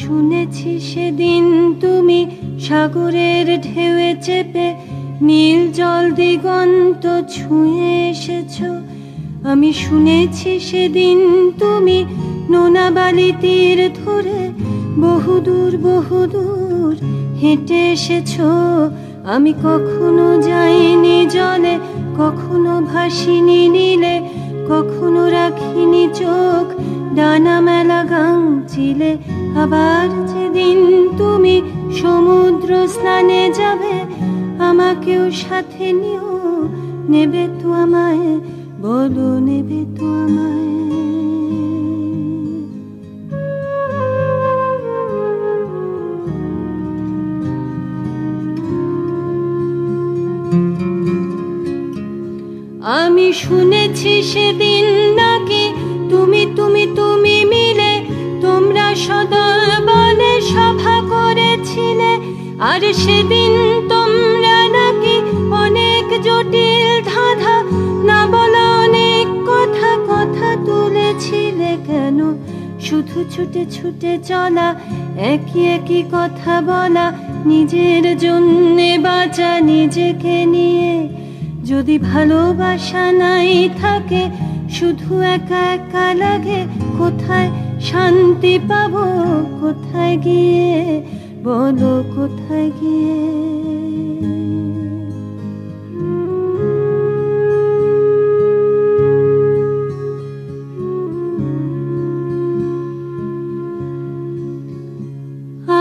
শুনেছি সেদিন তুমি সাগরের ঢেউয়ে চেপে নীল জল দিগন্ত ছুঁয়ে এসেছো। আমি শুনেছি সেদিন তুমি নোনা বালি তীর ধরে বহুদূর বহুদূর হেঁটে এসেছো। আমি কখনো যাইনি জলে, কখনো ভাসিনি নীলে, কখনো রাখিনি চোখ ডানা মেলা গাংচিলে। আবার যেদিন তুমি সমুদ্র স্নানে যাবে, আমাকেও সাথে নিও, নেবে তো আমায়, বলো নেবে তো আমায়। আমি শুনেছি সেদিন নাকি তুমি তুমি তুমি মিলে তোমরা সদল বলে সভা করেছিলে। আর সেদিন তোমরা নাকি অনেক জটিল ধাঁধা না বলা অনেক কথা কথা তুলেছিলে। কেন শুধু ছুটে ছুটে চলা, একই একই কথা বলা, নিজের জন্যে বাঁচা নিজেকে নিয়ে। যদি ভালোবাসা নাই থাকে, শুধু একা একা লাগে, কোথায় শান্তি পাবো, কোথায় গিয়ে, বলো কোথায় গিয়ে।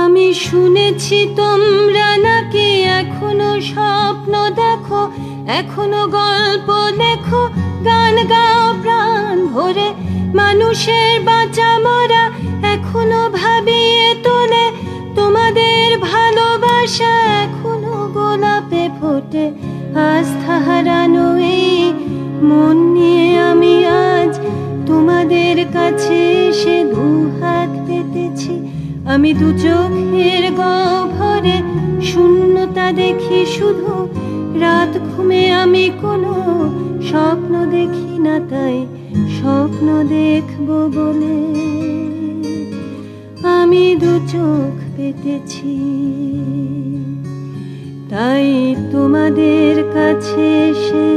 আমি শুনেছি তোমরা নাকি এখনো স্বপ্ন দেখো, এখনো গল্প লেখো, গান গাও প্রাণ ভরে, মানুষের বাঁচা মরা এখনো ভাবিয়ে তোলে। তোমাদের ভালোবাসা এখনো গোলাপে ফোটে। আস্থা হারানো এই মন নিয়ে আমি আজ তোমাদের কাছে এসে দুহাত পেতেছি। আমি দু চোখের গহ্বরে শূন্যতা দেখি শুধু, রাত ঘুমে আমি কোনো স্বপ্ন দেখি না, তাই স্বপ্ন দেখব বলে আমি দু চোখ পেতেছি। তাই তোমাদের কাছে এসে